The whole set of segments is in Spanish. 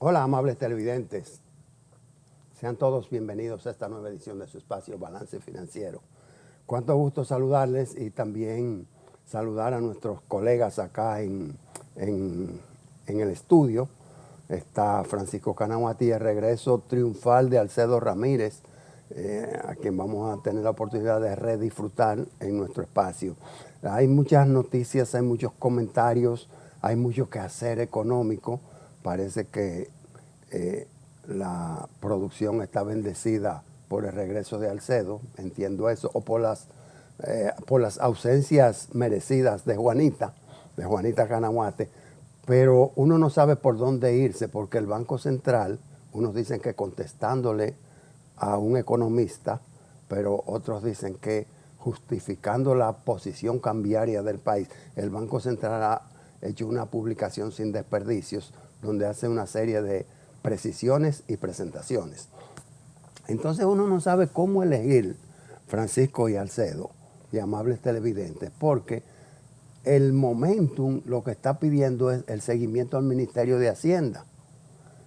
Hola, amables televidentes. Sean todos bienvenidos a esta nueva edición de su espacio Balance Financiero. Cuánto gusto saludarles y también saludar a nuestros colegas acá en el estudio. Está Francisco Canahuati, el regreso triunfal de Alcedo Ramírez, a quien vamos a tener la oportunidad de redisfrutar en nuestro espacio. Hay muchas noticias, hay muchos comentarios, hay mucho quehacer económico. Parece que la producción está bendecida por el regreso de Alcedo, entiendo eso, o por las ausencias merecidas de Juanita Canahuati, pero uno no sabe por dónde irse, porque el Banco Central, unos dicen que contestándole a un economista, pero otros dicen que justificando la posición cambiaria del país, el Banco Central ha hecho una publicación sin desperdicios, donde hace una serie de precisiones y presentaciones. Entonces uno no sabe cómo elegir, Francisco y Alcedo, y amables televidentes, porque el momentum lo que está pidiendo es el seguimiento al Ministerio de Hacienda,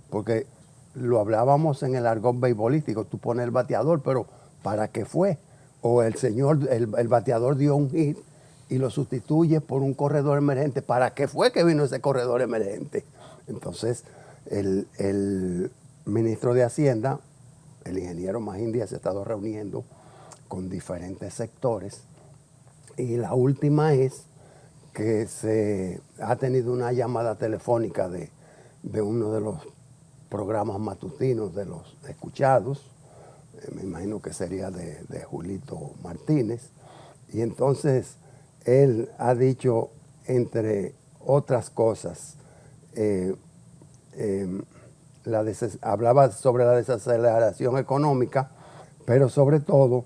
porque lo hablábamos en el argot beisbolístico, tú pones el bateador, pero ¿para qué fue? O el bateador dio un hit y lo sustituye por un corredor emergente. ¿Para qué fue que vino ese corredor emergente? Entonces, el ministro de Hacienda, el ingeniero Magín Díaz, se ha estado reuniendo con diferentes sectores, y la última es que se ha tenido una llamada telefónica de uno de los programas matutinos de los escuchados, me imagino que sería de Julito Martínez, y entonces él ha dicho, entre otras cosas, hablaba sobre la desaceleración económica, pero sobre todo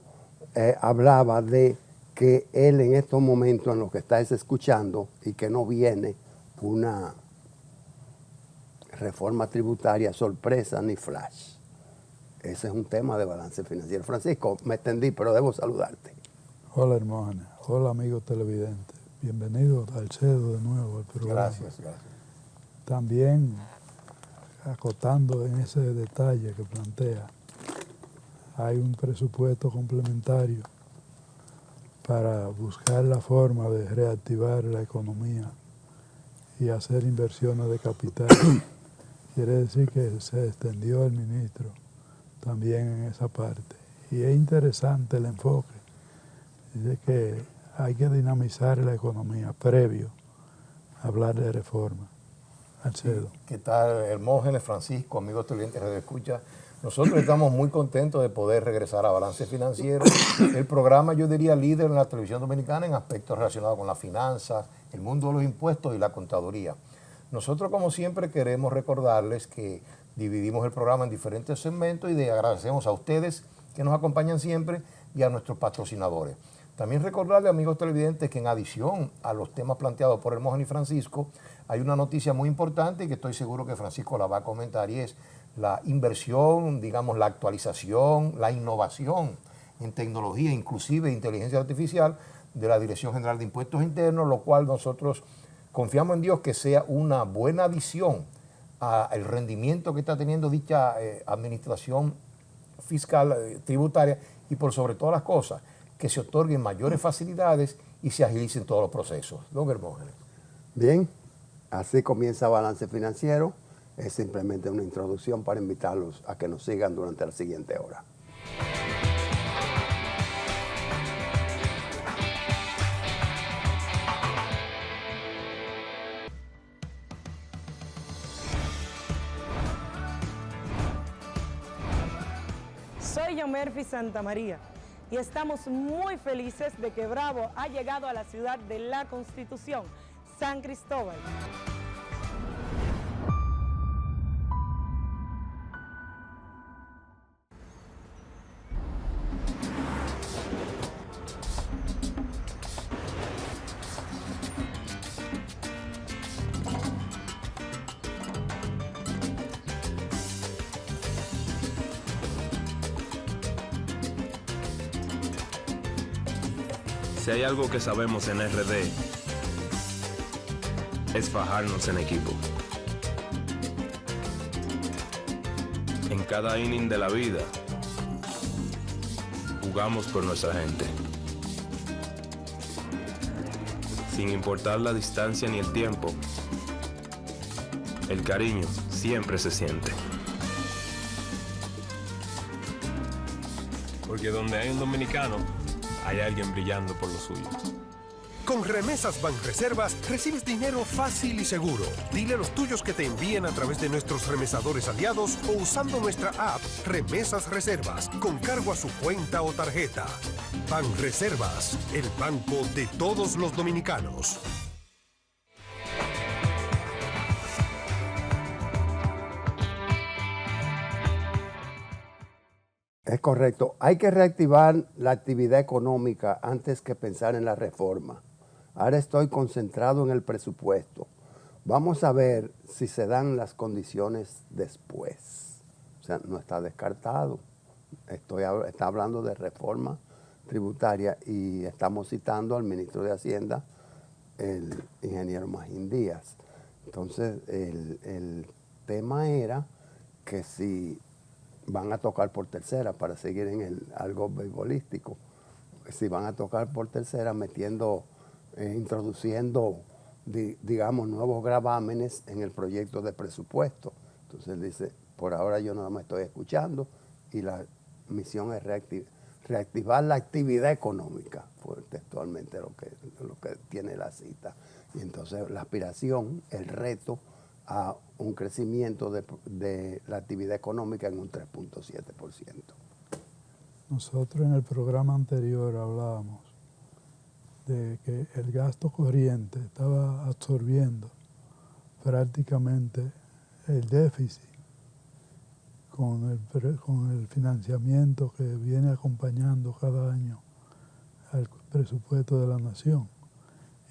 hablaba de que él en estos momentos en lo que está es escuchando y que no viene una reforma tributaria sorpresa ni flash. Ese es un tema de balance financiero. Francisco, me extendí, pero debo saludarte. Hola, hermana. Hola, amigos televidentes. Bienvenidos al Alcedo de nuevo al programa. Gracias. También, acotando en ese detalle que plantea, hay un presupuesto complementario para buscar la forma de reactivar la economía y hacer inversiones de capital. Quiere decir que se extendió el ministro también en esa parte. Y es interesante el enfoque. Dice que hay que dinamizar la economía previo a hablar de reforma. Alcedo. Sí. ¿Qué tal, Hermógenes, Francisco, amigos televidentes de Radio Escucha? Nosotros estamos muy contentos de poder regresar a Balance Financiero, el programa, yo diría, líder en la televisión dominicana en aspectos relacionados con las finanzas, el mundo de los impuestos y la contaduría. Nosotros, como siempre, queremos recordarles que dividimos el programa en diferentes segmentos y agradecemos a ustedes que nos acompañan siempre y a nuestros patrocinadores. También recordarles, amigos televidentes, que en adición a los temas planteados por Hermógenes y Francisco, hay una noticia muy importante y que estoy seguro que Francisco la va a comentar, y es la inversión, digamos, la actualización, la innovación en tecnología, inclusive inteligencia artificial, de la Dirección General de Impuestos Internos, lo cual nosotros confiamos en Dios que sea una buena adición al rendimiento que está teniendo dicha administración fiscal tributaria, y por sobre todas las cosas, que se otorguen mayores facilidades y se agilicen todos los procesos. Don Hermógenes. Bien, así comienza Balance Financiero. Es simplemente una introducción para invitarlos a que nos sigan durante la siguiente hora. Soy Yomerfi Santamaría y estamos muy felices de que Bravo ha llegado a la ciudad de la Constitución, San Cristóbal. Si hay algo que sabemos en RD, es fajarnos en equipo. En cada inning de la vida, jugamos por nuestra gente. Sin importar la distancia ni el tiempo, el cariño siempre se siente. Porque donde hay un dominicano, hay alguien brillando por lo suyo. Con Remesas Banreservas recibes dinero fácil y seguro. Dile a los tuyos que te envíen a través de nuestros remesadores aliados o usando nuestra app Remesas Reservas con cargo a su cuenta o tarjeta. Banreservas, el banco de todos los dominicanos. Es correcto. Hay que reactivar la actividad económica antes que pensar en la reforma. Ahora estoy concentrado en el presupuesto. Vamos a ver si se dan las condiciones después. O sea, no está descartado. Está hablando de reforma tributaria y estamos citando al ministro de Hacienda, el ingeniero Magín Díaz. Entonces, el tema era que si van a tocar por tercera, para seguir en algo beisbolístico, si van a tocar por tercera introduciendo, digamos, nuevos gravámenes en el proyecto de presupuesto. Entonces él dice, por ahora yo nada más estoy escuchando y la misión es reactivar la actividad económica, fue textualmente lo que tiene la cita. Y entonces la aspiración, el reto a un crecimiento de la actividad económica en un 3.7%. Nosotros en el programa anterior hablábamos de que el gasto corriente estaba absorbiendo prácticamente el déficit con el financiamiento que viene acompañando cada año al presupuesto de la nación.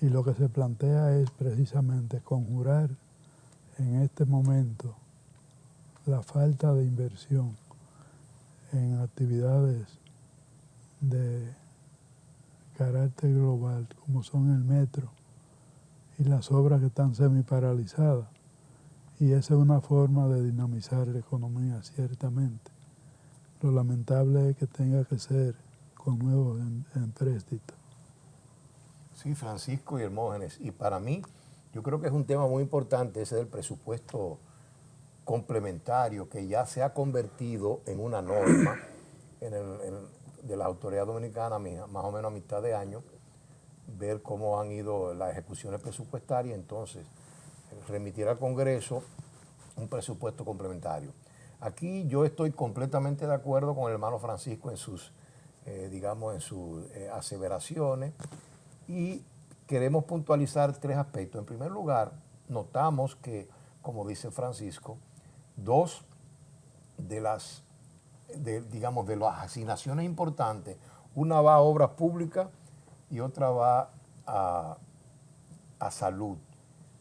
Y lo que se plantea es precisamente conjurar en este momento la falta de inversión en actividades de carácter global, como son el metro y las obras que están semi-paralizadas. Y esa es una forma de dinamizar la economía, ciertamente. Lo lamentable es que tenga que ser con nuevos empréstitos. Sí, Francisco y Hermógenes. Y para mí, yo creo que es un tema muy importante ese del presupuesto complementario, que ya se ha convertido en una norma de la autoridad dominicana, más o menos a mitad de año, ver cómo han ido las ejecuciones presupuestarias, entonces remitir al Congreso un presupuesto complementario. Aquí yo estoy completamente de acuerdo con el hermano Francisco en sus, aseveraciones, y queremos puntualizar tres aspectos. En primer lugar, notamos que, como dice Francisco, dos de las asignaciones importantes, una va a obras públicas y otra va a salud.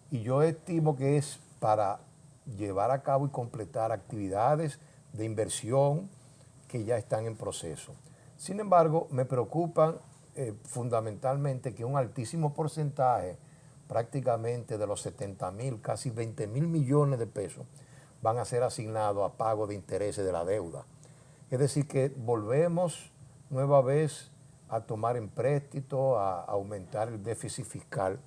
Y yo estimo que es para llevar a cabo y completar actividades de inversión que ya están en proceso. Sin embargo, me preocupan fundamentalmente que un altísimo porcentaje, prácticamente de los 70.000, casi 20.000 millones de pesos, van a ser asignados a pago de intereses de la deuda. Es decir, que volvemos nueva vez a tomar empréstito, a aumentar el déficit fiscal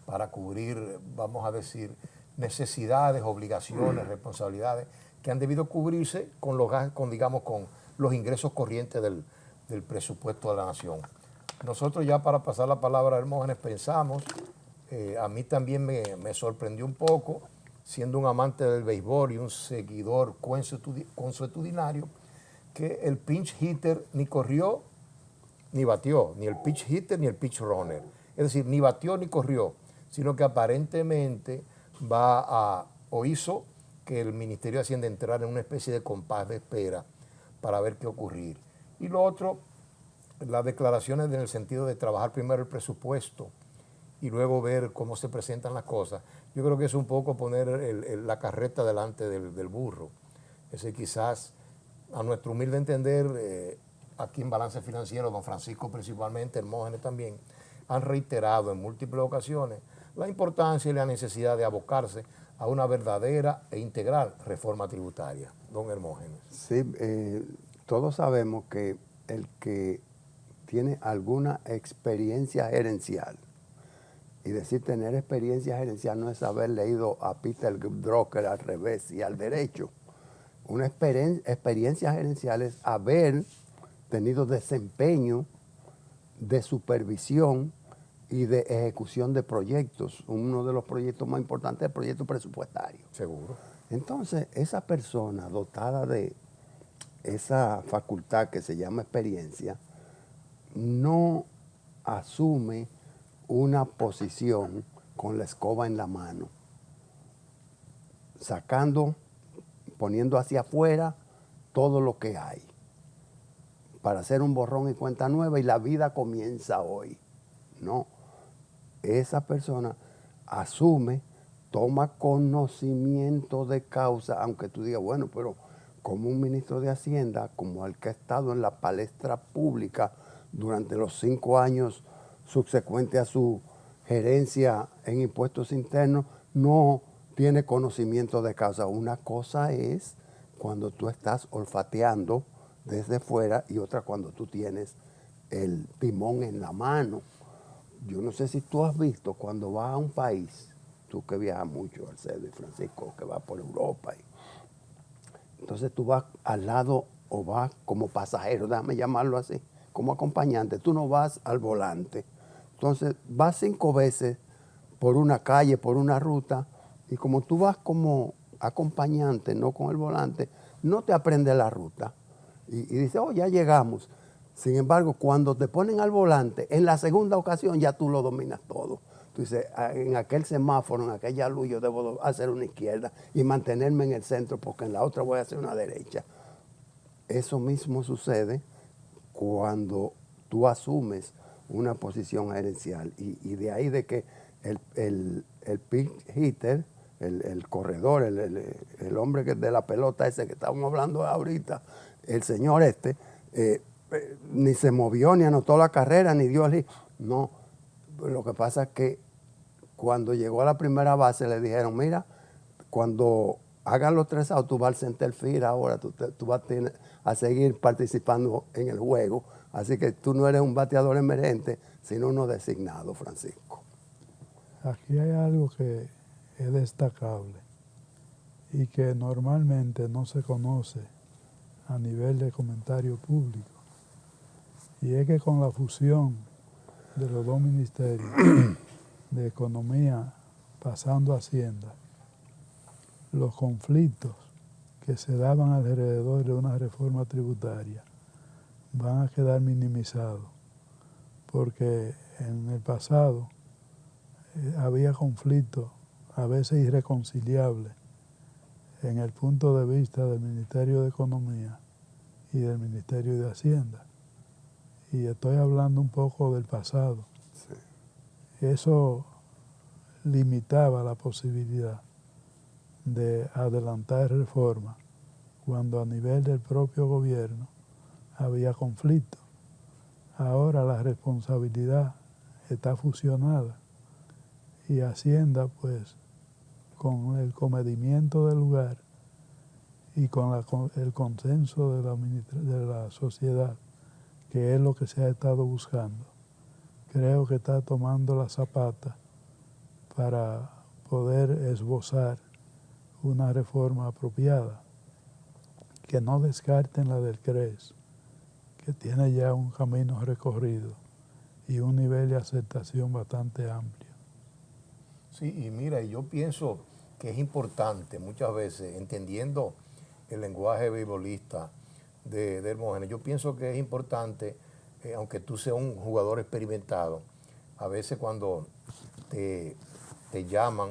para cubrir, vamos a decir, necesidades, obligaciones, responsabilidades que han debido cubrirse con los ingresos corrientes del presupuesto de la nación. Nosotros, ya para pasar la palabra a Hermógenes, pensamos, a mí también me sorprendió un poco, siendo un amante del béisbol y un seguidor consuetudinario, que el pinch hitter ni corrió ni batió, ni el pitch hitter ni el pitch runner. Es decir, ni batió ni corrió, sino que aparentemente hizo que el Ministerio de Hacienda entrara en una especie de compás de espera para ver qué ocurrir. Y lo otro, las declaraciones en el sentido de trabajar primero el presupuesto y luego ver cómo se presentan las cosas. Yo creo que es un poco poner la carreta delante del burro. Ese quizás, a nuestro humilde entender, aquí en Balance Financiero, don Francisco principalmente, Hermógenes también, han reiterado en múltiples ocasiones la importancia y la necesidad de abocarse a una verdadera e integral reforma tributaria. Don Hermógenes. Sí, todos sabemos que el que tiene alguna experiencia gerencial, y decir tener experiencia gerencial no es haber leído a Peter Drucker al revés y al derecho. Una experiencia gerencial es haber tenido desempeño de supervisión y de ejecución de proyectos. Uno de los proyectos más importantes es el proyecto presupuestario. Seguro. Entonces, esa persona dotada de esa facultad que se llama experiencia, no asume una posición con la escoba en la mano, poniendo hacia afuera todo lo que hay, para hacer un borrón y cuenta nueva y la vida comienza hoy. No, esa persona asume, toma conocimiento de causa, aunque tú digas, bueno, pero como un ministro de Hacienda, como el que ha estado en la palestra pública durante los 5 años subsecuentes a su gerencia en impuestos internos, no tiene conocimiento de causa. Una cosa es cuando tú estás olfateando desde fuera y otra cuando tú tienes el timón en la mano. Yo no sé si tú has visto cuando vas a un país, tú que viajas mucho, Alcedo y Francisco, que vas por Europa, entonces tú vas al lado o vas como pasajero, déjame llamarlo así, como acompañante, tú no vas al volante. Entonces vas 5 veces por una calle, por una ruta, y como tú vas como acompañante, no con el volante, no te aprendes la ruta. Y dices, oh, ya llegamos. Sin embargo, cuando te ponen al volante, en la segunda ocasión ya tú lo dominas todo. Tú dices, en aquel semáforo, en aquella luz, yo debo hacer una izquierda y mantenerme en el centro porque en la otra voy a hacer una derecha. Eso mismo sucede cuando tú asumes una posición gerencial. Y de ahí de que el pig hitter, el corredor, el hombre de la pelota ese que estábamos hablando ahorita, el señor ni se movió, ni anotó la carrera, ni dio el hit. No, lo que pasa es que cuando llegó a la primera base le dijeron, mira, cuando hagan los 3 outs, tú vas al center field ahora, tú vas a seguir participando en el juego. Así que tú no eres un bateador emergente, sino uno designado, Francisco. Aquí hay algo que es destacable y que normalmente no se conoce a nivel de comentario público. Y es que con la fusión de los 2 ministerios de Economía pasando a Hacienda, los conflictos que se daban alrededor de una reforma tributaria van a quedar minimizados, porque en el pasado había conflictos a veces irreconciliables en el punto de vista del Ministerio de Economía y del Ministerio de Hacienda. Y estoy hablando un poco del pasado. Sí. Eso limitaba la posibilidad de adelantar reformas cuando a nivel del propio gobierno había conflicto. Ahora la responsabilidad está fusionada y Hacienda, pues, con el comedimiento del lugar y con el consenso de la sociedad, que es lo que se ha estado buscando, creo que está tomando la zapata para poder esbozar una reforma apropiada, que no descarten la del CRES, que tiene ya un camino recorrido y un nivel de aceptación bastante amplio. Sí, y mira, yo pienso que es importante muchas veces, entendiendo el lenguaje beisbolista de Hermógenes, yo pienso que es importante, aunque tú seas un jugador experimentado, a veces cuando te llaman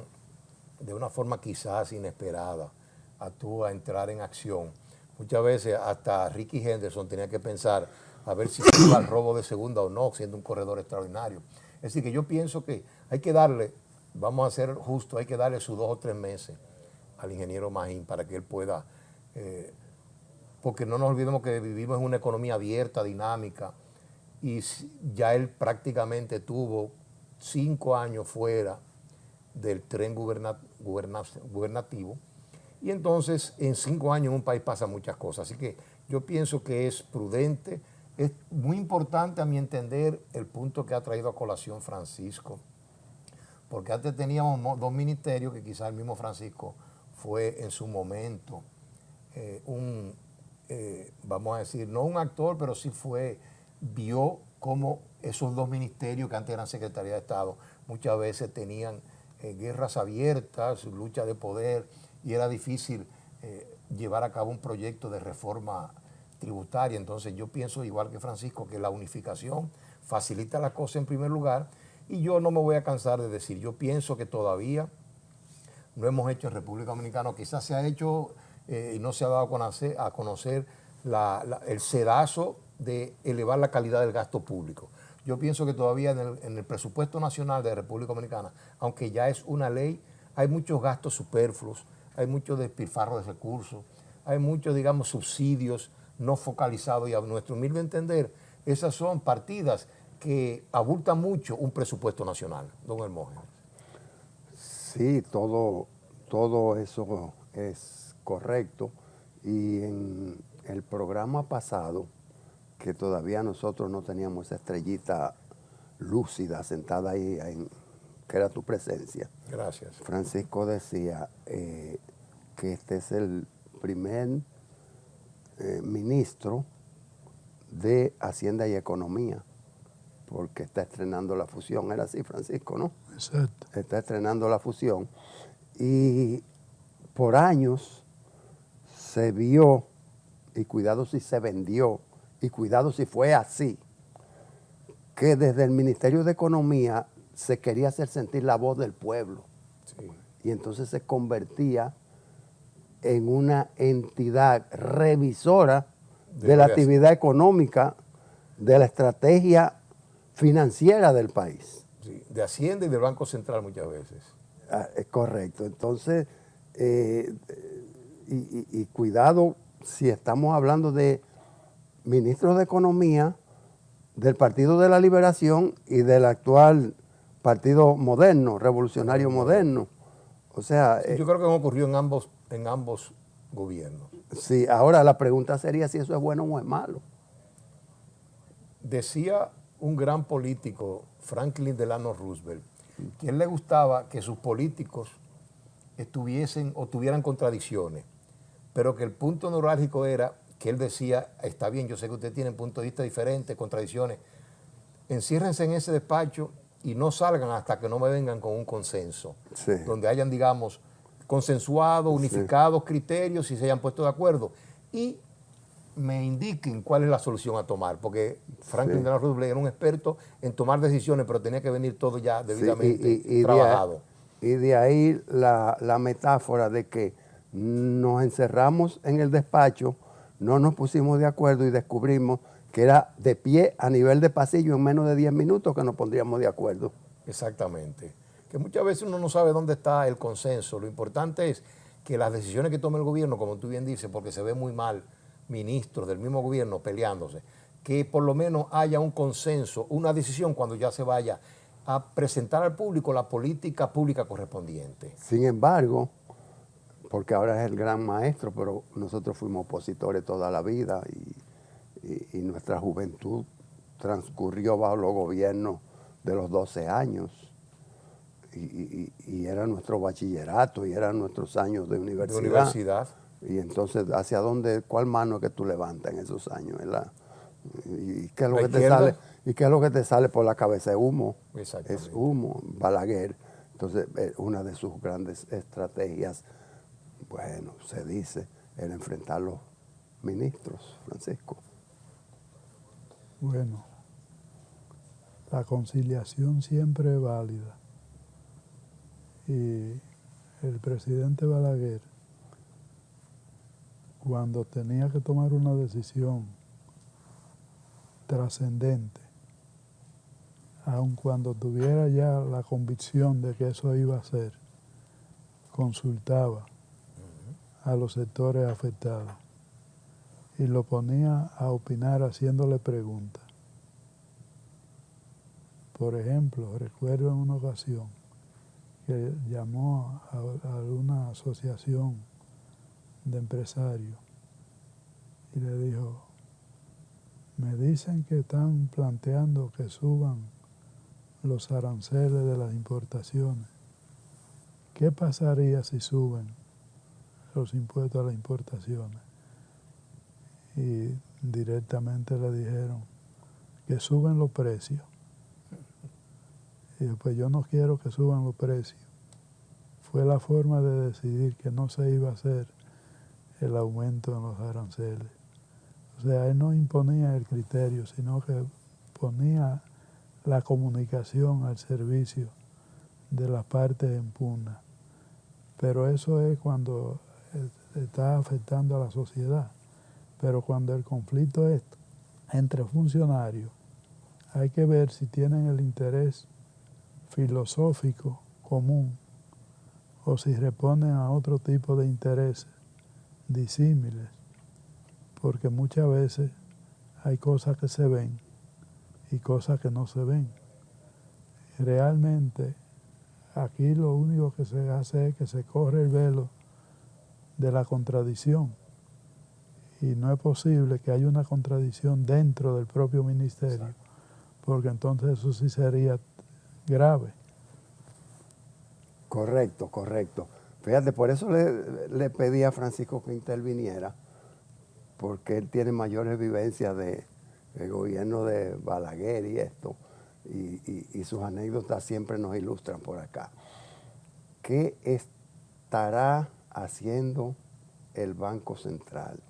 de una forma quizás inesperada a entrar en acción, muchas veces hasta Ricky Henderson tenía que pensar a ver si iba al robo de segunda o no, siendo un corredor extraordinario. Es decir, que yo pienso que hay que darle, vamos a ser justos, hay que darle sus 2 o 3 meses al ingeniero Magín para que él pueda, porque no nos olvidemos que vivimos en una economía abierta, dinámica, y ya él prácticamente tuvo 5 años fuera del tren gubernativo. Y entonces en 5 años en un país pasan muchas cosas. Así que yo pienso que es prudente, es muy importante a mi entender el punto que ha traído a colación Francisco, porque antes teníamos 2 ministerios que quizás el mismo Francisco fue en su momento vamos a decir, no un actor, pero sí vio cómo esos 2 ministerios que antes eran Secretaría de Estado muchas veces tenían guerras abiertas, lucha de poder, y era difícil llevar a cabo un proyecto de reforma tributaria. Entonces yo pienso, igual que Francisco, que la unificación facilita la cosa en primer lugar, y yo no me voy a cansar de decir, yo pienso que todavía no hemos hecho en República Dominicana, quizás se ha hecho y no se ha dado a conocer el sedazo de elevar la calidad del gasto público. Yo pienso que todavía en el presupuesto nacional de República Dominicana, aunque ya es una ley, hay muchos gastos superfluos, hay mucho despilfarro de recursos, hay muchos, digamos, subsidios no focalizados, y a nuestro humilde entender, esas son partidas que abultan mucho un presupuesto nacional, don Hermógenes. Sí, todo eso es correcto. Y en el programa pasado, que todavía nosotros no teníamos esa estrellita lúcida sentada ahí, que era tu presencia. Gracias. Francisco decía que este es el primer ministro de Hacienda y Economía, porque está estrenando la fusión. Era así, Francisco, ¿no? Exacto. Está estrenando la fusión. Y por años se vio, y cuidado si se vendió, y cuidado si fue así, que desde el Ministerio de Economía se quería hacer sentir la voz del pueblo. Sí. Y entonces se convertía en una entidad revisora de la actividad económica, de la estrategia financiera del país. Sí, de Hacienda y del Banco Central muchas veces. Es correcto. Entonces, y cuidado si estamos hablando de ministros de Economía del Partido de la Liberación y del actual Partido Moderno, Revolucionario Moderno. O sea... Yo creo que han ocurrido en ambos gobiernos. Sí, ahora la pregunta sería si eso es bueno o es malo. Decía un gran político, Franklin Delano Roosevelt, que a él le gustaba que sus políticos estuviesen o tuvieran contradicciones, pero que el punto neurálgico era que él decía, está bien, yo sé que ustedes tienen puntos de vista diferentes, contradicciones, enciérrense en ese despacho y no salgan hasta que no me vengan con un consenso, Sí. donde hayan, digamos, consensuado, unificados criterios y se hayan puesto de acuerdo y me indiquen cuál es la solución a tomar, porque Franklin Delano Roosevelt era un experto en tomar decisiones, pero tenía que venir todo ya debidamente trabajado. Y de ahí la metáfora de que nos encerramos en el despacho, no nos pusimos de acuerdo y descubrimos que era de pie a nivel de pasillo en menos de 10 minutos que nos pondríamos de acuerdo. Exactamente. Que muchas veces uno no sabe dónde está el consenso. Lo importante es que las decisiones que tome el gobierno, como tú bien dices, porque se ve muy mal ministros del mismo gobierno peleándose, que por lo menos haya un consenso, una decisión cuando ya se vaya a presentar al público la política pública correspondiente. Sin embargo, porque ahora es el gran maestro, pero nosotros fuimos opositores toda la vida y nuestra juventud transcurrió bajo los gobiernos de los 12 años y era nuestro bachillerato y eran nuestros años de universidad. Y entonces, ¿hacia dónde, cuál mano que tú levantas en esos años? ¿Verdad? ¿Y qué es lo que te sale? ¿Y qué es lo que te sale por la cabeza? Es humo. Es humo. Balaguer. Entonces, una de sus grandes estrategias, bueno, se dice, era enfrentar a los ministros, Francisco. Bueno, la conciliación siempre es válida. Y el presidente Balaguer, cuando tenía que tomar una decisión trascendente, aun cuando tuviera ya la convicción de que eso iba a ser, consultaba a los sectores afectados y lo ponía a opinar haciéndole preguntas. Por ejemplo, recuerdo en una ocasión que llamó a una asociación de empresarios y le dijo, me dicen que están planteando que suban los aranceles de las importaciones. ¿Qué pasaría si suben los impuestos a las importaciones? Y directamente le dijeron que suben los precios. Y después yo no quiero que suban los precios. Fue la forma de decidir que no se iba a hacer el aumento en los aranceles. O sea, él no imponía el criterio, sino que ponía la comunicación al servicio de las partes en pugna. Pero eso es cuando está afectando a la sociedad. Pero cuando el conflicto es entre funcionarios, hay que ver si tienen el interés filosófico común o si responden a otro tipo de intereses disímiles, porque muchas veces hay cosas que se ven y cosas que no se ven. Realmente aquí lo único que se hace es que se corre el velo de la contradicción y no es posible que haya una contradicción dentro del propio ministerio, porque entonces eso sí sería grave. Correcto, correcto. Fíjate, por eso le pedí a Francisco que interviniera, porque él tiene mayores vivencias del gobierno de Balaguer y esto, y sus anécdotas siempre nos ilustran por acá. ¿Qué estará haciendo el Banco Central?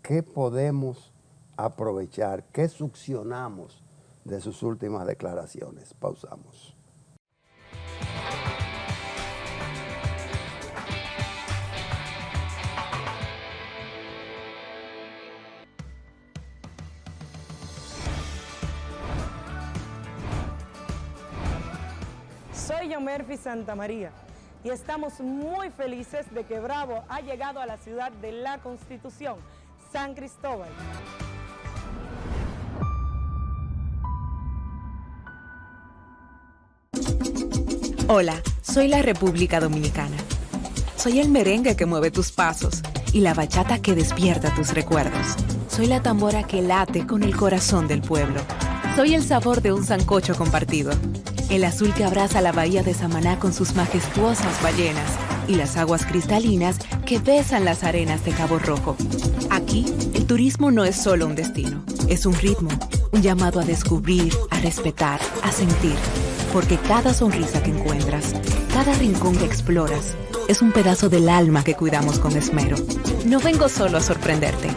¿Qué podemos aprovechar? ¿Qué succionamos de sus últimas declaraciones? Pausamos. Soy Yomerfi Santamaría y estamos muy felices de que Bravo ha llegado a la ciudad de la Constitución, San Cristóbal. Hola, soy la República Dominicana. Soy el merengue que mueve tus pasos y la bachata que despierta tus recuerdos. Soy la tambora que late con el corazón del pueblo. Soy el sabor de un sancocho compartido. El azul que abraza la bahía de Samaná con sus majestuosas ballenas y las aguas cristalinas que besan las arenas de Cabo Rojo. Aquí, el turismo no es solo un destino, es un ritmo, un llamado a descubrir, a respetar, a sentir. Porque cada sonrisa que encuentras, cada rincón que exploras, es un pedazo del alma que cuidamos con esmero. No vengo solo a sorprenderte,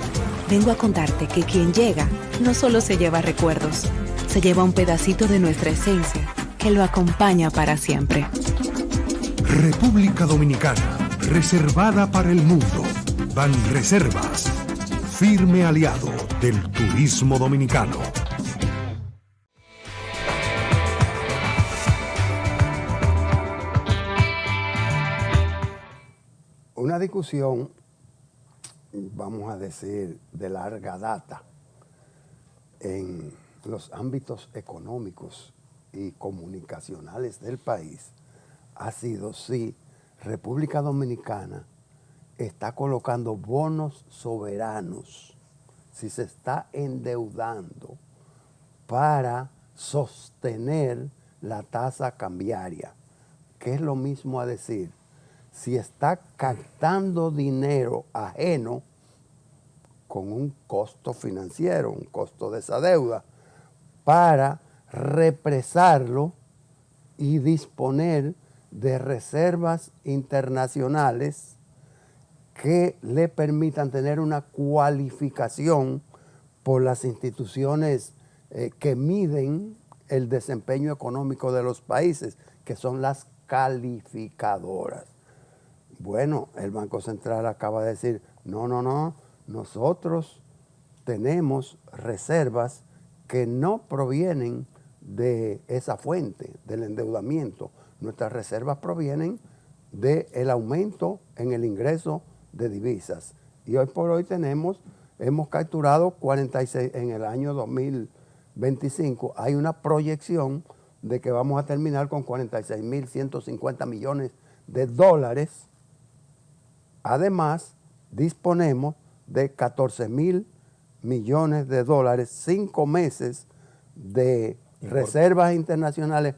vengo a contarte que quien llega no solo se lleva recuerdos, se lleva un pedacito de nuestra esencia que lo acompaña para siempre. República Dominicana, reservada para el mundo. Banreservas, firme aliado del turismo dominicano. Una discusión, vamos a decir, de larga data en los ámbitos económicos y comunicacionales del país ha sido si República Dominicana está colocando bonos soberanos, si se está endeudando para sostener la tasa cambiaria, que es lo mismo a decir, si está captando dinero ajeno con un costo financiero, un costo de esa deuda, para represarlo y disponer de reservas internacionales que le permitan tener una cualificación por las instituciones que miden el desempeño económico de los países, que son las calificadoras. Bueno, el Banco Central acaba de decir, no, nosotros tenemos reservas que no provienen de esa fuente, del endeudamiento. Nuestras reservas provienen del aumento en el ingreso de divisas. Y hoy por hoy hemos capturado 46, en el año 2025, hay una proyección de que vamos a terminar con 46.150 millones de dólares. Además, disponemos de 14.000 millones de dólares, 5 meses de reservas internacionales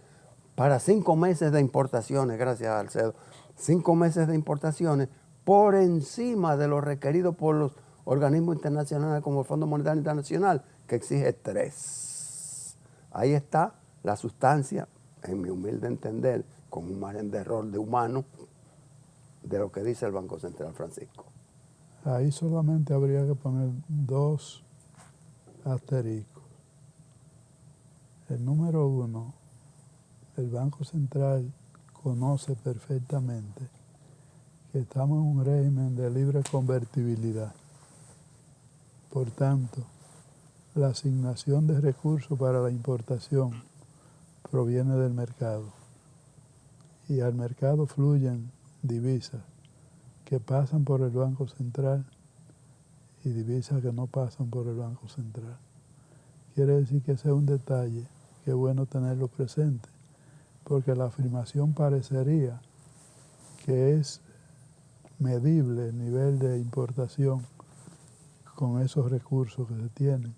para 5 meses de importaciones, gracias Alcedo. 5 meses de importaciones por encima de lo requerido por los organismos internacionales como el Fondo Monetario Internacional, que exige 3. Ahí está la sustancia, en mi humilde entender, con un margen de error de humano, de lo que dice el Banco Central, Francisco. Ahí solamente habría que poner 2 asteriscos. El número 1, el Banco Central conoce perfectamente que estamos en un régimen de libre convertibilidad. Por tanto, la asignación de recursos para la importación proviene del mercado y al mercado fluyen divisas que pasan por el Banco Central y divisas que no pasan por el Banco Central. Quiere decir que ese es un detalle que es bueno tenerlo presente, porque la afirmación parecería que es medible el nivel de importación con esos recursos que se tienen.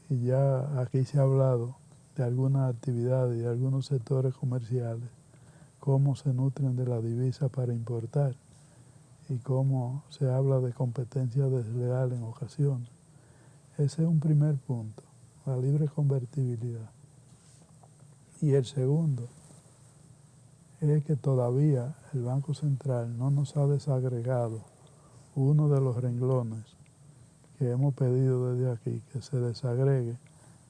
Y ya aquí se ha hablado de algunas actividades y de algunos sectores comerciales, cómo se nutren de la divisa para importar y cómo se habla de competencia desleal en ocasiones. Ese es un primer punto, la libre convertibilidad. Y el segundo es que todavía el Banco Central no nos ha desagregado uno de los renglones que hemos pedido desde aquí, que se desagregue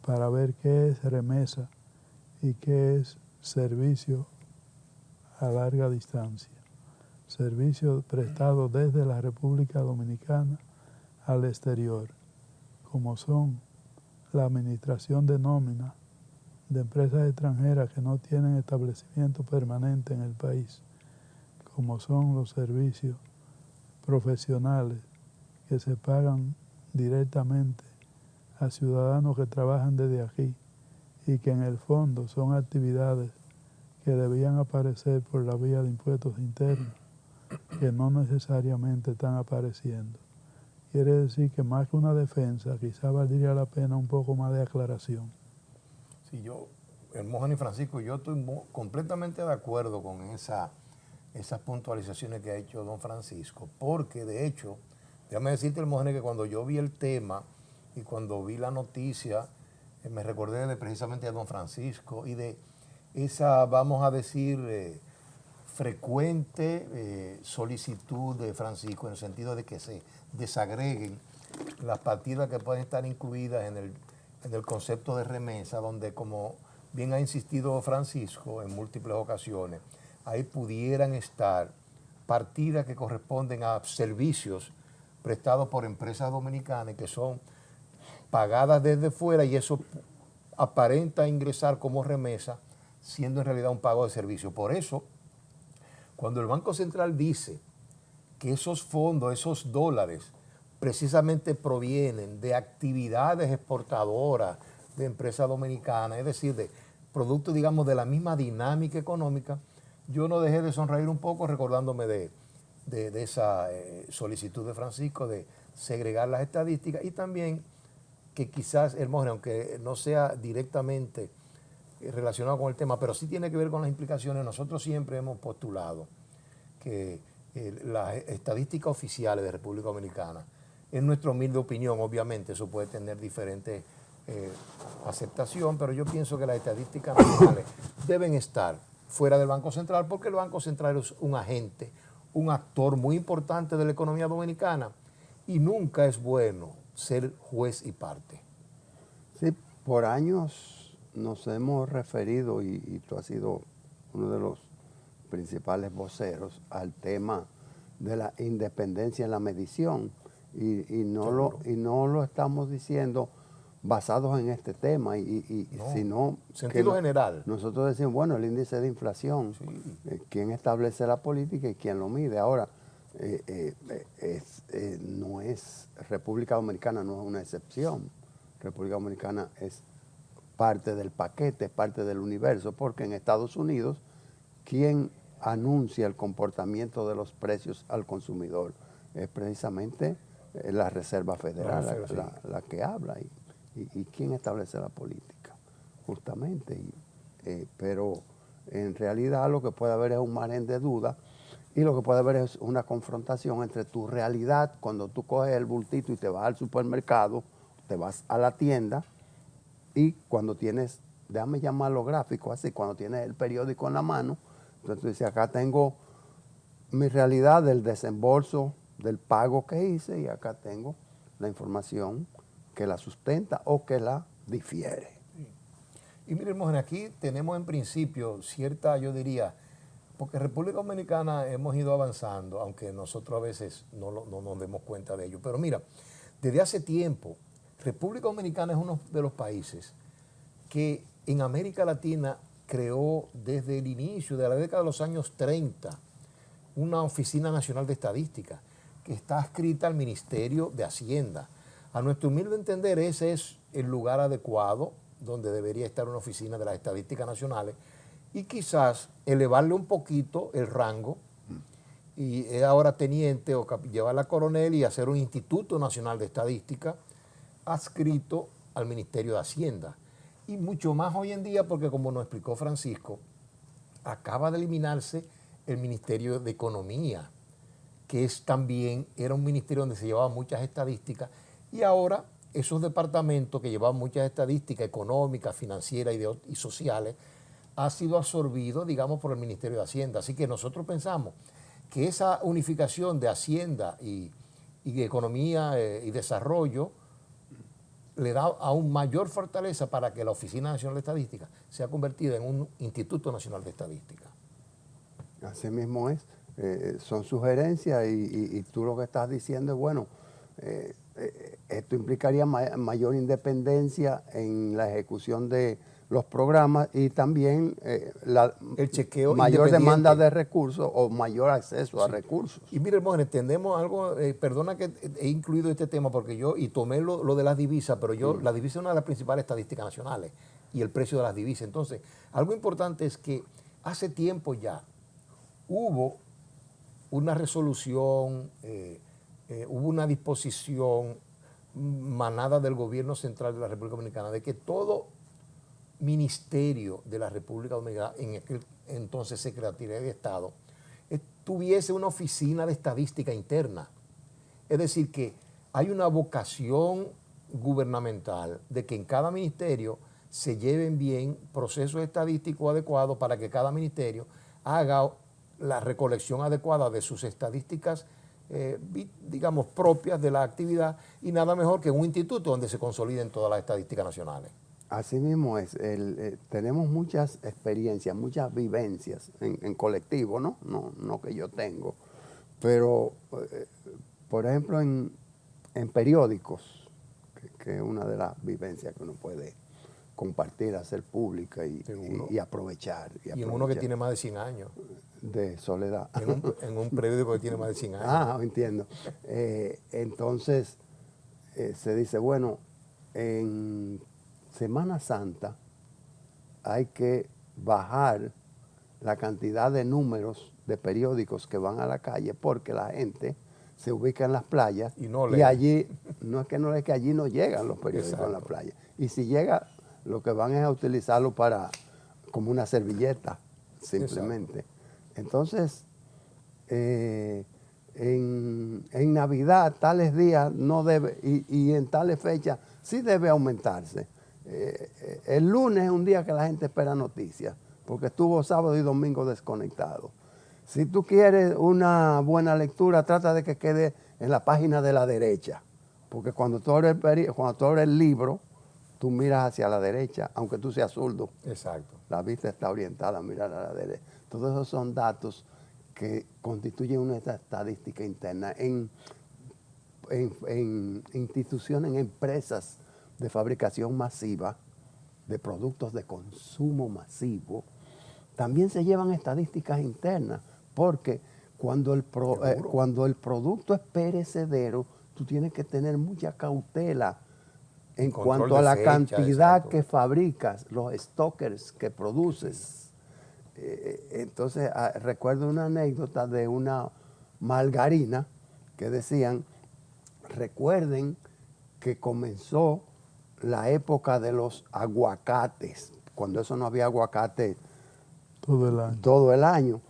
para ver qué es remesa y qué es servicio a larga distancia. Servicio prestado desde la República Dominicana al exterior, como son la administración de nómina de empresas extranjeras que no tienen establecimiento permanente en el país, como son los servicios profesionales que se pagan directamente a ciudadanos que trabajan desde aquí y que en el fondo son actividades que debían aparecer por la vía de impuestos internos, que no necesariamente están apareciendo. Quiere decir que más que una defensa, quizá valdría la pena un poco más de aclaración. Sí, Hermógenes y Francisco, yo estoy completamente de acuerdo con esas puntualizaciones que ha hecho don Francisco, porque de hecho, déjame decirte, Hermógenes, que cuando yo vi el tema y cuando vi la noticia, me recordé precisamente de don Francisco y de esa, vamos a decir, frecuente solicitud de Francisco en el sentido de que se desagreguen las partidas que pueden estar incluidas en el concepto de remesa, donde, como bien ha insistido Francisco en múltiples ocasiones, ahí pudieran estar partidas que corresponden a servicios prestados por empresas dominicanas que son pagadas desde fuera y eso aparenta ingresar como remesa, siendo en realidad un pago de servicio. Por eso, cuando el Banco Central dice que esos fondos, esos dólares, precisamente provienen de actividades exportadoras de empresas dominicanas, es decir, de productos, digamos, de la misma dinámica económica, yo no dejé de sonreír un poco recordándome de esa solicitud de Francisco de segregar las estadísticas y también que quizás, Hermógenes, aunque no sea directamente relacionado con el tema, pero sí tiene que ver con las implicaciones, nosotros siempre hemos postulado que las estadísticas oficiales de República Dominicana, en nuestra humilde opinión, obviamente, eso puede tener diferentes aceptación, pero yo pienso que las estadísticas nacionales deben estar fuera del Banco Central porque el Banco Central es un agente, un actor muy importante de la economía dominicana y nunca es bueno ser juez y parte. Sí, por años nos hemos referido, y tú has sido uno de los principales voceros, al tema de la independencia en la medición. Y no lo estamos diciendo basados en este tema, sino sentido general. Nosotros decimos, bueno, el índice de inflación, sí. ¿Quién establece la política y quién lo mide? Ahora, no es, República Dominicana no es una excepción. República Dominicana es parte del paquete, es parte del universo, porque en Estados Unidos, ¿quién anuncia el comportamiento de los precios al consumidor? Es precisamente la Reserva Federal la que habla. ¿Y quién establece la política? Justamente. Pero en realidad lo que puede haber es un margen de duda y lo que puede haber es una confrontación entre tu realidad cuando tú coges el bultito y te vas al supermercado, te vas a la tienda y cuando tienes, déjame llamarlo gráfico así, cuando tienes el periódico en la mano, entonces tú dices, acá tengo mi realidad del desembolso del pago que hice y acá tengo la información que la sustenta o que la difiere. Y miren, Mógenes, aquí tenemos en principio cierta, yo diría, porque República Dominicana hemos ido avanzando, aunque nosotros a veces no nos demos cuenta de ello. Pero mira, desde hace tiempo, República Dominicana es uno de los países que en América Latina creó desde el inicio de la década de los años 30 una Oficina Nacional de Estadística que está adscrita al Ministerio de Hacienda. A nuestro humilde entender, ese es el lugar adecuado donde debería estar una oficina de las estadísticas nacionales y quizás elevarle un poquito el rango y es ahora teniente o llevarla a coronel y hacer un Instituto Nacional de Estadística adscrito al Ministerio de Hacienda. Y mucho más hoy en día porque, como nos explicó Francisco, acaba de eliminarse el Ministerio de Economía, que era un ministerio donde se llevaban muchas estadísticas, y ahora esos departamentos que llevaban muchas estadísticas económicas, financieras y sociales, ha sido absorbido, digamos, por el Ministerio de Hacienda. Así que nosotros pensamos que esa unificación de Hacienda y Economía y Desarrollo le da aún mayor fortaleza para que la Oficina Nacional de Estadística sea convertida en un Instituto Nacional de Estadística. Así mismo es. Son sugerencias y tú lo que estás diciendo es, bueno, esto implicaría mayor independencia en la ejecución de los programas y también el chequeo mayor demanda de recursos o mayor acceso a recursos. Y mire, Mógenes, entendemos algo, perdona que he incluido este tema porque y tomé lo de las divisas, pero la divisa es una de las principales estadísticas nacionales y el precio de las divisas. Entonces, algo importante es que hace tiempo ya hubo una resolución, hubo una disposición manada del gobierno central de la República Dominicana de que todo ministerio de la República Dominicana, en aquel entonces Secretaría de Estado, tuviese una oficina de estadística interna. Es decir, que hay una vocación gubernamental de que en cada ministerio se lleven bien procesos estadísticos adecuados para que cada ministerio haga la recolección adecuada de sus estadísticas, digamos, propias de la actividad, y nada mejor que un instituto donde se consoliden todas las estadísticas nacionales. Así mismo es. Tenemos muchas experiencias, muchas vivencias en colectivo, ¿no? No que yo tengo, pero, por ejemplo, en periódicos, que es una de las vivencias que uno puede compartir, hacer pública y aprovechar. Y en uno que tiene más de 100 años. De soledad. En un periódico que tiene más de 100 años. Ah, entiendo. Entonces, se dice, bueno, en Semana Santa hay que bajar la cantidad de números de periódicos que van a la calle porque la gente se ubica en las playas y allí, no es que no es que allí no llegan los periódicos en la playa. Y si llega, lo que van es a utilizarlo como una servilleta, simplemente. Exacto. Entonces, en Navidad, tales días no debe, y en tales fechas sí debe aumentarse. El lunes es un día que la gente espera noticias, porque estuvo sábado y domingo desconectado. Si tú quieres una buena lectura, trata de que quede en la página de la derecha, porque cuando tú abres el libro, tú miras hacia la derecha, aunque tú seas zurdo. Exacto. La vista está orientada a mirar a la derecha. Todos esos son datos que constituyen una estadística interna en instituciones, en empresas de fabricación masiva, de productos de consumo masivo. También se llevan estadísticas internas, porque cuando el producto es perecedero, tú tienes que tener mucha cautela en Control cuanto de a la fecha, cantidad exacto. que fabricas, los stockers que produces. Entonces, recuerdo una anécdota de una margarina que decían, recuerden que comenzó la época de los aguacates, cuando eso no había aguacate todo el año. todo el año,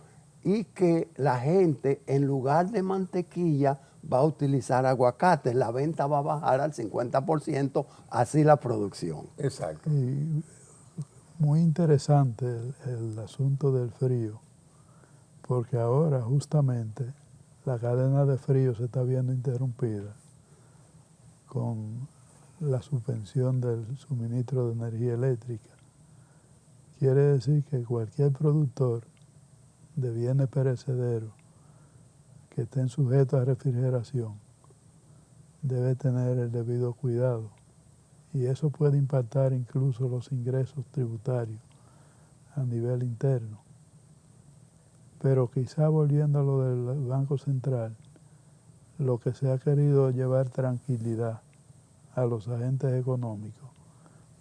y que la gente en lugar de mantequilla va a utilizar aguacates, la venta va a bajar al 50%, así la producción. Exacto. Y muy interesante el asunto del frío, porque ahora justamente la cadena de frío se está viendo interrumpida con la suspensión del suministro de energía eléctrica. Quiere decir que cualquier productor de bienes perecederos que estén sujetos a refrigeración debe tener el debido cuidado, y eso puede impactar incluso los ingresos tributarios a nivel interno. Pero quizá volviendo a lo del Banco Central, lo que se ha querido llevar tranquilidad a los agentes económicos,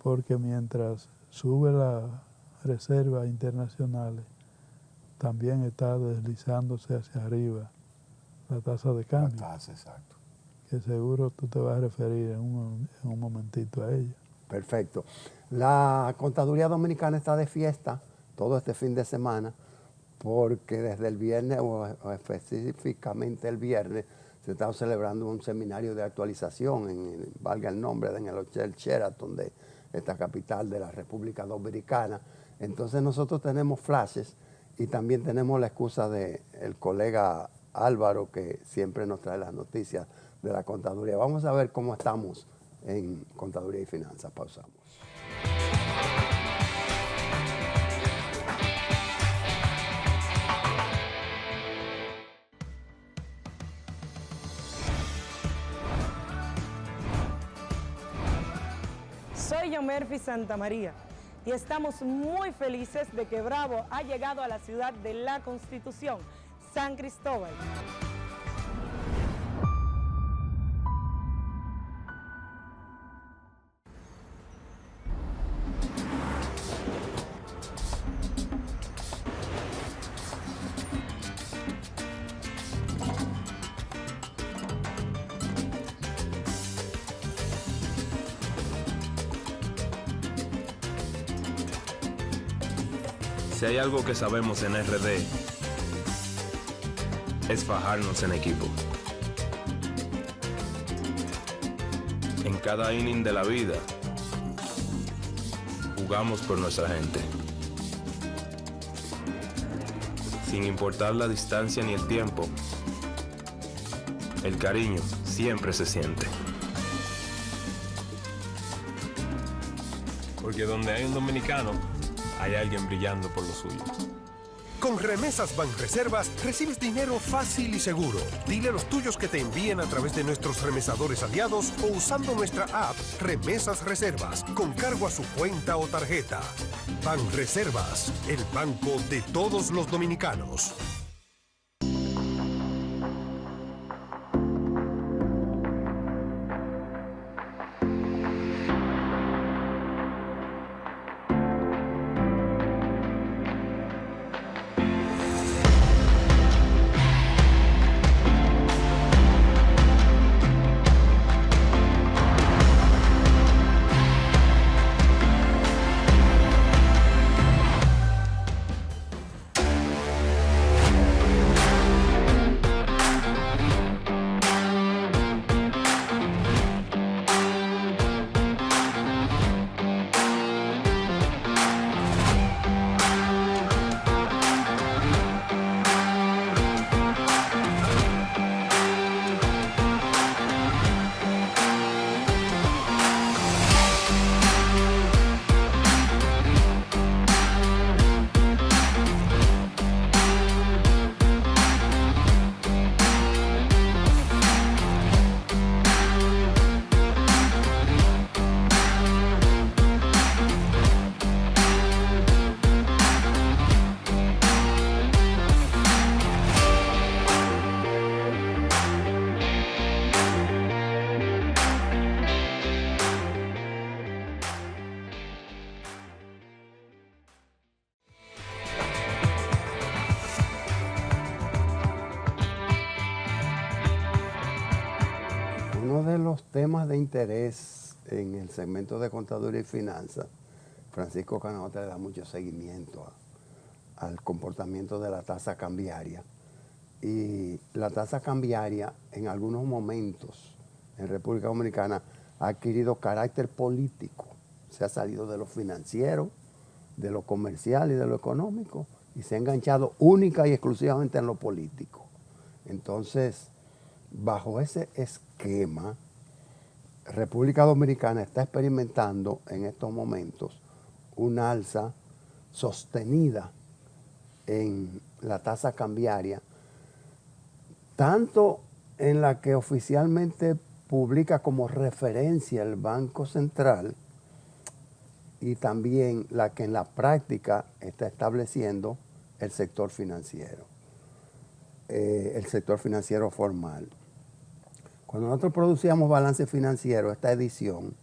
porque mientras sube la reserva internacionales, también está deslizándose hacia arriba la tasa de cambio, Exacto. que seguro tú te vas a referir en un momentito a ella. Perfecto. La Contaduría Dominicana está de fiesta todo este fin de semana, porque desde el viernes, o específicamente el viernes, se está celebrando un seminario de actualización, valga el nombre, en el Hotel Sheraton de esta capital de la República Dominicana. Entonces nosotros tenemos flashes y también tenemos la excusa del colega Álvaro, que siempre nos trae las noticias de la contaduría. Vamos a ver cómo estamos en Contaduría y Finanzas. Pausamos. Soy Yomerfi Santamaría y estamos muy felices de que Bravo ha llegado a la ciudad de la Constitución, San Cristóbal. Si hay algo que sabemos en RD, es fajarnos en equipo. En cada inning de la vida, jugamos por nuestra gente. Sin importar la distancia ni el tiempo, el cariño siempre se siente. Porque donde hay un dominicano, hay alguien brillando por lo suyo. Con Remesas Banreservas recibes dinero fácil y seguro. Dile a los tuyos que te envíen a través de nuestros remesadores aliados o usando nuestra app Remesas Reservas con cargo a su cuenta o tarjeta. Banreservas, el banco de todos los dominicanos. los temas de interés en el segmento de contaduría y finanzas, Francisco Canota le da mucho seguimiento al comportamiento de la tasa cambiaria. Y la tasa cambiaria en algunos momentos en República Dominicana ha adquirido carácter político. Se ha salido de lo financiero, de lo comercial y de lo económico y se ha enganchado única y exclusivamente en lo político. Entonces, bajo ese esquema, República Dominicana está experimentando en estos momentos una alza sostenida en la tasa cambiaria, tanto en la que oficialmente publica como referencia el Banco Central y también la que en la práctica está estableciendo el sector financiero formal. Cuando nosotros producíamos balance financiero, esta edición,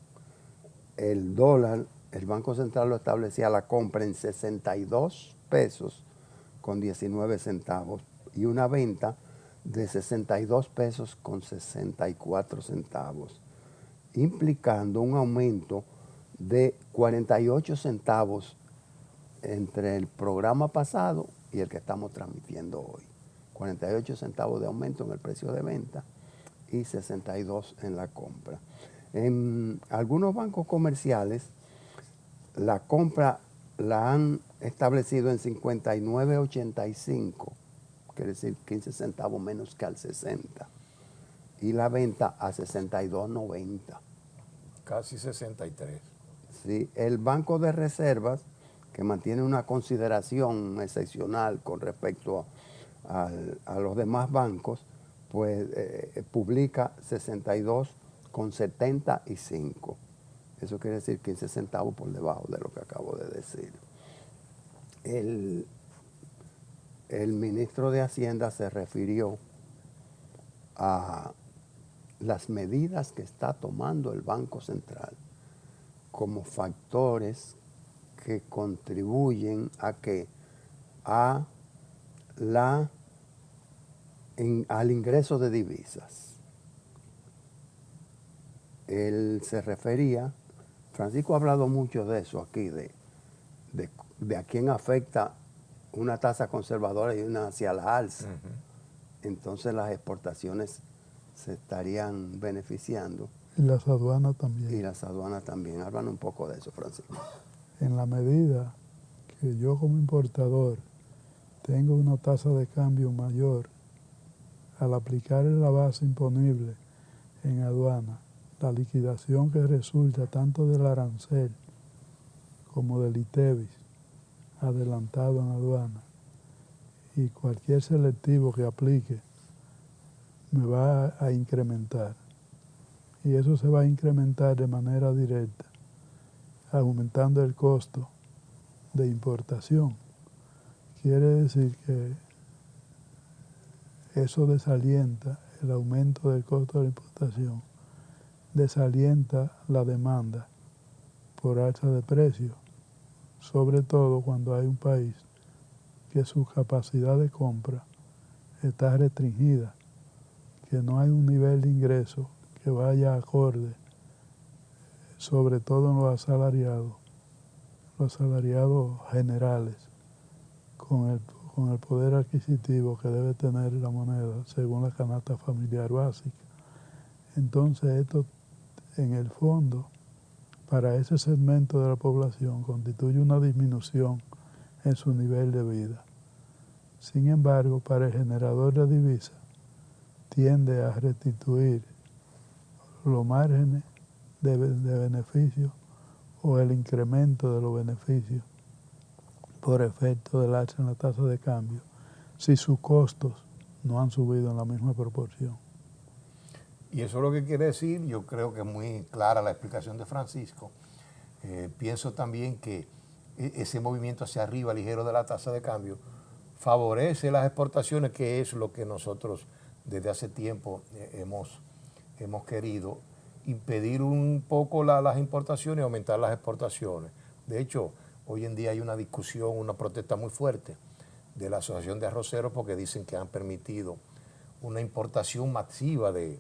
el dólar, el Banco Central lo establecía la compra en 62 pesos con 19 centavos y una venta de 62 pesos con 64 centavos, implicando un aumento de 48 centavos entre el programa pasado y el que estamos transmitiendo hoy. 48 centavos de aumento en el precio de venta y 62 en la compra. En algunos bancos comerciales, la compra la han establecido en 59.85, quiere decir 15 centavos menos que al 60, y la venta a 62.90. Casi 63. Sí, el Banco de Reservas, que mantiene una consideración excepcional con respecto a los demás bancos, pues publica 62,75. Eso quiere decir 15 centavos por debajo de lo que acabo de decir. El ministro de Hacienda se refirió a las medidas que está tomando el Banco Central como factores que contribuyen al ingreso de divisas. Él se refería, Francisco ha hablado mucho de eso aquí, de a quién afecta una tasa conservadora y una hacia la alza. Entonces las exportaciones se estarían beneficiando. Y las aduanas también. Y las aduanas también. Hablan un poco de eso, Francisco. En la medida que yo como importador tengo una tasa de cambio mayor, al aplicar la base imponible en aduana, la liquidación que resulta tanto del arancel como del ITEVIS adelantado en aduana y cualquier selectivo que aplique me va a incrementar. Y eso se va a incrementar de manera directa, aumentando el costo de importación. Quiere decir que eso desalienta el aumento del costo de la importación, desalienta la demanda por alza de precios, sobre todo cuando hay un país que su capacidad de compra está restringida, que no hay un nivel de ingreso que vaya acorde, sobre todo en los asalariados generales, con el poder adquisitivo que debe tener la moneda según la canasta familiar básica. Entonces esto, en el fondo, para ese segmento de la población constituye una disminución en su nivel de vida. Sin embargo, para el generador de divisas, tiende a restituir los márgenes de beneficio o el incremento de los beneficios por efecto del alza en la tasa de cambio, si sus costos no han subido en la misma proporción. Y eso es lo que quiere decir, yo creo que es muy clara la explicación de Francisco. Pienso también que ese movimiento hacia arriba ligero de la tasa de cambio favorece las exportaciones, que es lo que nosotros desde hace tiempo hemos querido, impedir un poco las importaciones y aumentar las exportaciones. De hecho, hoy en día hay una discusión, una protesta muy fuerte de la Asociación de Arroceros porque dicen que han permitido una importación masiva de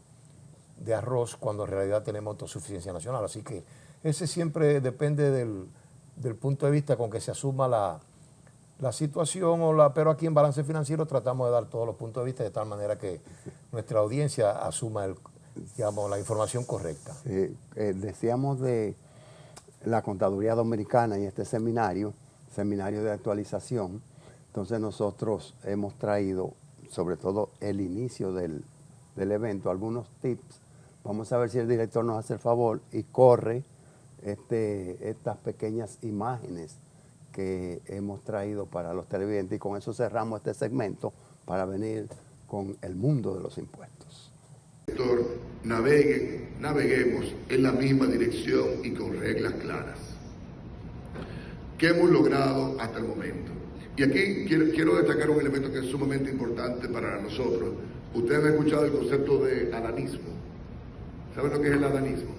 de arroz cuando en realidad tenemos autosuficiencia nacional. Así que ese siempre depende del punto de vista con que se asuma la situación, pero aquí en Balance Financiero tratamos de dar todos los puntos de vista de tal manera que nuestra audiencia asuma la información correcta. Decíamos de la contaduría dominicana y este seminario de actualización. Entonces nosotros hemos traído, sobre todo el inicio del evento, algunos tips. Vamos a ver si el director nos hace el favor y corre estas pequeñas imágenes que hemos traído para los televidentes, y con eso cerramos este segmento para venir con el mundo de los impuestos. Naveguemos en la misma dirección y con reglas claras. ¿Qué hemos logrado hasta el momento? Y aquí quiero destacar un elemento que es sumamente importante para nosotros. Ustedes han escuchado el concepto de adanismo. ¿Saben lo que es el adanismo?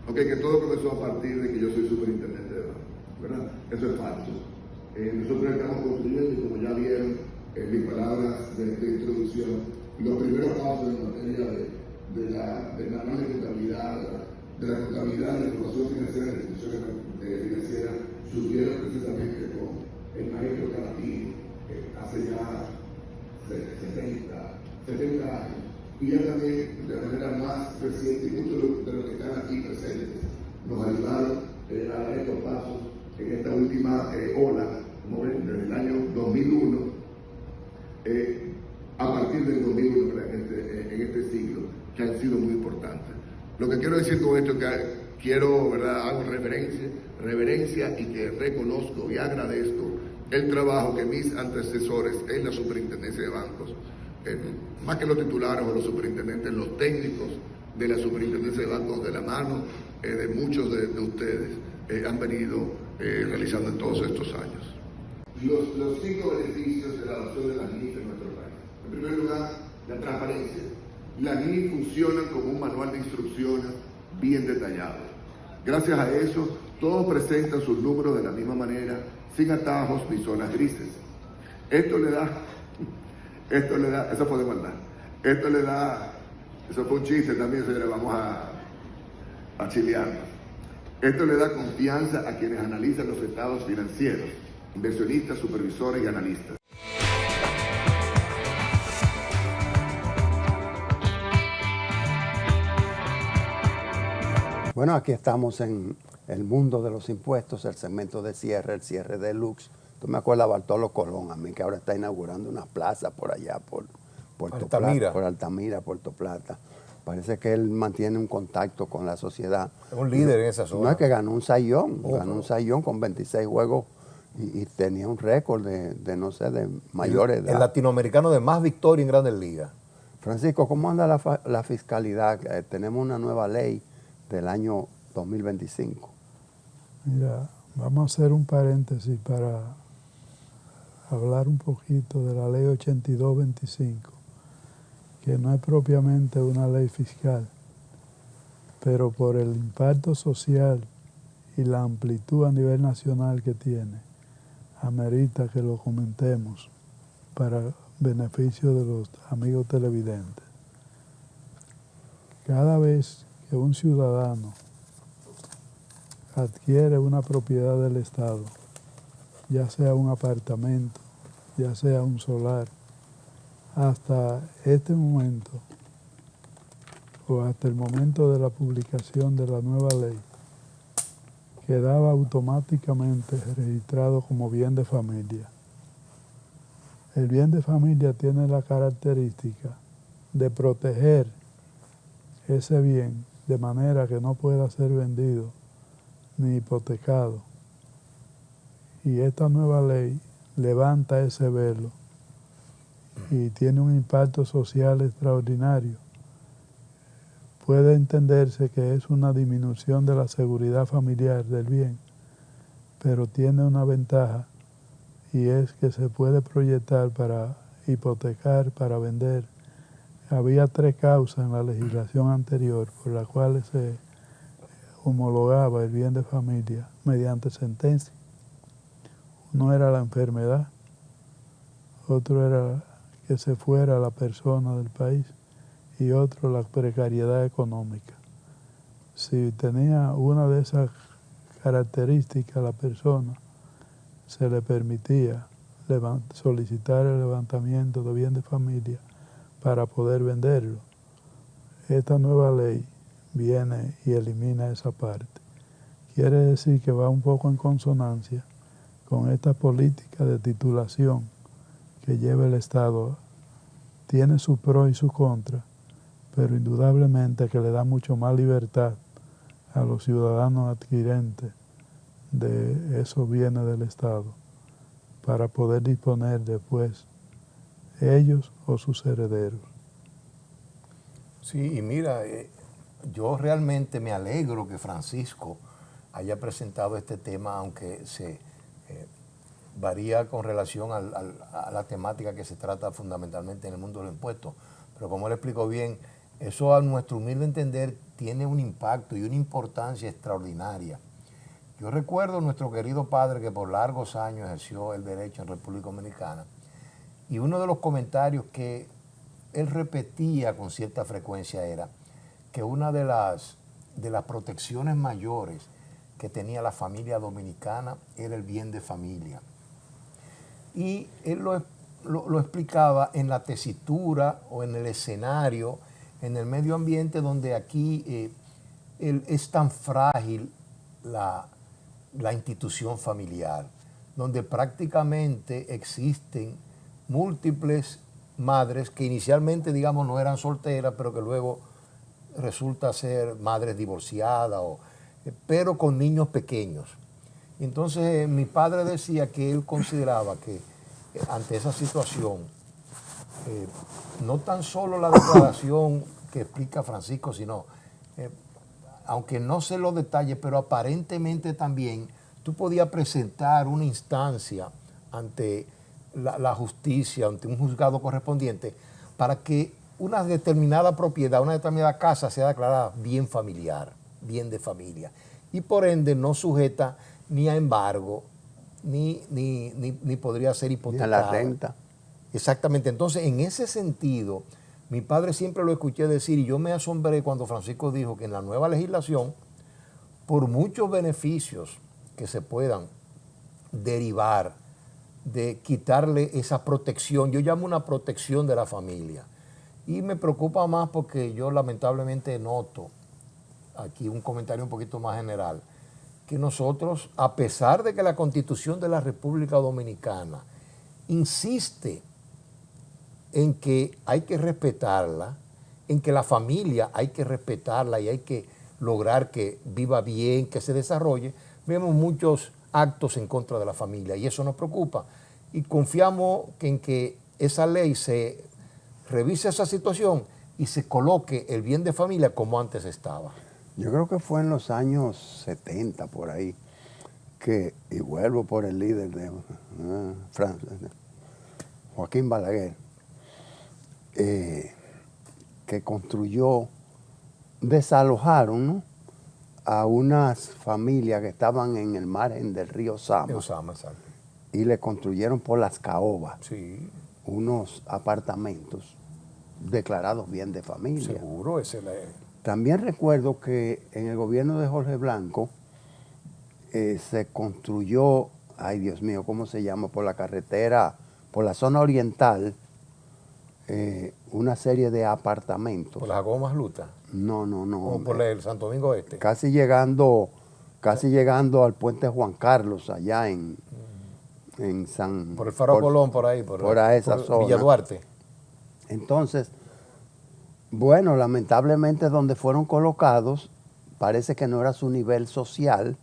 Ok, que todo comenzó a partir de que yo soy superintendente de banco, ¿verdad? Eso es falso. Nosotros estamos construyendo, y como ya vieron en mis palabras de introducción, los primeros pasos en materia de la contabilidad, de la contabilidad, de la información financiera de las instituciones financieras, surgieron precisamente con el maestro Caratini, hace ya 70 años. Y ya también, de manera más reciente, y muchos de los que están aquí presentes nos ayudaron a dar estos pasos en esta última ola, como ven, desde el año 2001, a partir del 2001 en este siglo, que han sido muy importantes. Lo que quiero decir con esto es que quiero, ¿verdad?, hago reverencia y que reconozco y agradezco el trabajo que mis antecesores en la superintendencia de bancos, más que los titulares o los superintendentes, los técnicos de la superintendencia de bancos, de la mano de muchos de ustedes, han venido realizando en todos estos años. Los 5 beneficios de la adopción de las NIF en nuestro país. En primer lugar, la transparencia. Las NIF funcionan como un manual de instrucciones bien detallado. Gracias a eso, todos presentan sus números de la misma manera, sin atajos ni zonas grises. Esto le da, eso fue de maldad. Eso fue un chiste también, señores, vamos a chilearnos. Esto le da confianza a quienes analizan los estados financieros, inversionistas, supervisores y analistas. Bueno, aquí estamos en el mundo de los impuestos, el segmento de cierre, el cierre deluxe. Tú me acuerdas a Bartolo Colón, a mí, que ahora está inaugurando unas plazas por allá, por Altamira, Puerto Plata. Parece que él mantiene un contacto con la sociedad. Es un líder en esa zona. No, es que ganó un sayón, un sayón con 26 juegos y tenía un récord de mayores edad. El latinoamericano de más victoria en Grandes Ligas. Francisco, ¿cómo anda la fiscalidad? Tenemos una nueva ley del año 2025. Mira, vamos a hacer un paréntesis para hablar un poquito de la ley 8225, que no es propiamente una ley fiscal, pero por el impacto social y la amplitud a nivel nacional que tiene, amerita que lo comentemos para beneficio de los amigos televidentes. Cada vez que un ciudadano adquiere una propiedad del Estado, ya sea un apartamento, ya sea un solar, hasta este momento o hasta el momento de la publicación de la nueva ley, quedaba automáticamente registrado como bien de familia. El bien de familia tiene la característica de proteger ese bien de manera que no pueda ser vendido ni hipotecado. Y esta nueva ley levanta ese velo y tiene un impacto social extraordinario. Puede entenderse que es una disminución de la seguridad familiar del bien, pero tiene una ventaja, y es que se puede proyectar para hipotecar, para vender. Había 3 causas en la legislación anterior por las cuales se homologaba el bien de familia mediante sentencia. Uno era la enfermedad, otro era que se fuera la persona del país y otro la precariedad económica. Si tenía una de esas características la persona, se le permitía solicitar el levantamiento de bien de familia para poder venderlo. Esta nueva ley viene y elimina esa parte. Quiere decir que va un poco en consonancia con esta política de titulación que lleva el Estado. Tiene su pro y su contra, pero indudablemente que le da mucho más libertad a los ciudadanos adquirentes de esos bienes del Estado para poder disponer después ellos o sus herederos. Sí, y mira, yo realmente me alegro que Francisco haya presentado este tema, aunque se varía con relación a la temática que se trata fundamentalmente en el mundo de los impuestos. Pero como él explicó bien, eso a nuestro humilde entender tiene un impacto y una importancia extraordinaria. Yo recuerdo a nuestro querido padre que por largos años ejerció el derecho en República Dominicana, y uno de los comentarios que él repetía con cierta frecuencia era que una de las protecciones mayores que tenía la familia dominicana era el bien de familia. Y él lo explicaba en la tesitura o en el escenario, en el medio ambiente donde aquí es tan frágil la institución familiar, donde prácticamente existen múltiples madres que inicialmente, digamos, no eran solteras, pero que luego resulta ser madres divorciadas, pero con niños pequeños. Entonces mi padre decía que él consideraba que ante esa situación, no tan solo la declaración que explica Francisco, sino, aunque no sé los detalles, pero aparentemente también tú podías presentar una instancia ante la justicia, ante un juzgado correspondiente, para que una determinada propiedad, una determinada casa sea declarada bien familiar, bien de familia, y por ende no sujeta ni a embargo, ni podría ser hipotecada. Ni a la renta. Exactamente. Entonces, en ese sentido, mi padre siempre lo escuché decir, y yo me asombré cuando Francisco dijo que en la nueva legislación, por muchos beneficios que se puedan derivar de quitarle esa protección, yo llamo una protección de la familia, y me preocupa más porque yo lamentablemente noto, aquí un comentario un poquito más general, que nosotros, a pesar de que la Constitución de la República Dominicana insiste en que hay que respetarla, en que la familia hay que respetarla y hay que lograr que viva bien, que se desarrolle, vemos muchos actos en contra de la familia y eso nos preocupa. Y confiamos en que esa ley se revise esa situación y se coloque el bien de familia como antes estaba. Yo creo que fue en los años 70 por ahí, y vuelvo por el líder de Joaquín Balaguer, que desalojaron, ¿no?, a unas familias que estaban en el margen del río Sama. Exacto. Y le construyeron por las caobas, sí, unos apartamentos declarados bien de familia. Seguro, También recuerdo que en el gobierno de Jorge Blanco se construyó, ay Dios mío, ¿cómo se llama? Por la carretera, por la zona oriental, una serie de apartamentos. ¿Por las Agomas Luta? No. ¿O por el Santo Domingo Este? Casi llegando al puente Juan Carlos, allá en San... Por el Faro Colón, por ahí. Por esa zona. Villa Duarte. Entonces, bueno, lamentablemente donde fueron colocados, parece que no era su nivel social,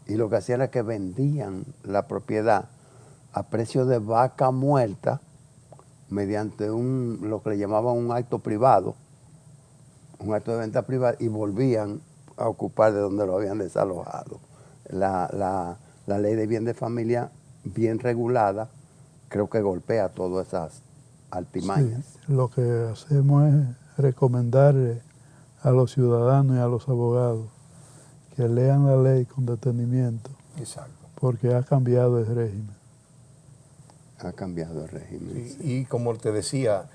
y lo que hacían era que vendían la propiedad a precio de vaca muerta mediante lo que le llamaban un acto privado, un acto de venta privada, y volvían a ocupar de donde lo habían desalojado. La ley de bien de familia, bien regulada, creo que golpea todas esas altimañas. Sí, lo que hacemos es recomendarle a los ciudadanos y a los abogados que lean la ley con detenimiento. Exacto. Porque ha cambiado el régimen. Ha cambiado el régimen. Sí, y como te decía,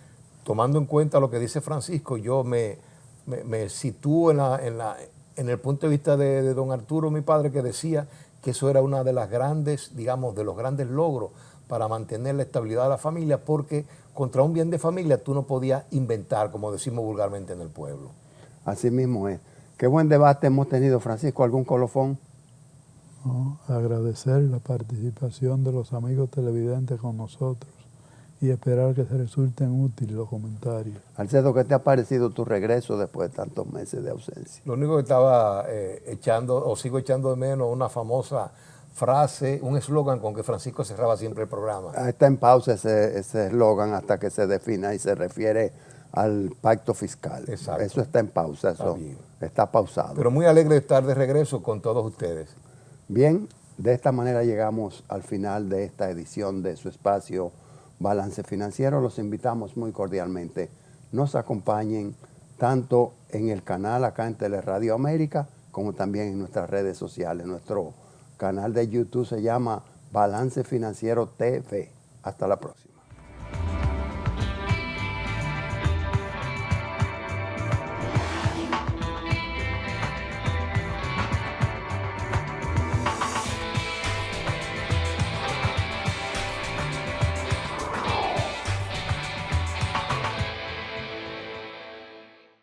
tomando en cuenta lo que dice Francisco, yo me sitúo en el punto de vista de don Arturo, mi padre, que decía que eso era una de las grandes, digamos, de los grandes logros para mantener la estabilidad de la familia, porque contra un bien de familia tú no podías inventar, como decimos vulgarmente en el pueblo. Así mismo es. Qué buen debate hemos tenido, Francisco. ¿Algún colofón? ¿No? Agradecer la participación de los amigos televidentes con nosotros y esperar que se resulten útiles los comentarios. Alcedo, ¿qué te ha parecido tu regreso después de tantos meses de ausencia? Lo único que estaba sigo echando de menos una famosa frase, un eslogan con que Francisco cerraba siempre el programa. Está en pausa ese eslogan hasta que se defina y se refiere al pacto fiscal. Exacto. Eso está en pausa, eso está pausado. Pero muy alegre de estar de regreso con todos ustedes. Bien, de esta manera llegamos al final de esta edición de su espacio Balance Financiero. Los invitamos muy cordialmente. Nos acompañen tanto en el canal acá en Teleradio América, como también en nuestras redes sociales. Nuestro canal de YouTube se llama Balance Financiero TV. Hasta la próxima.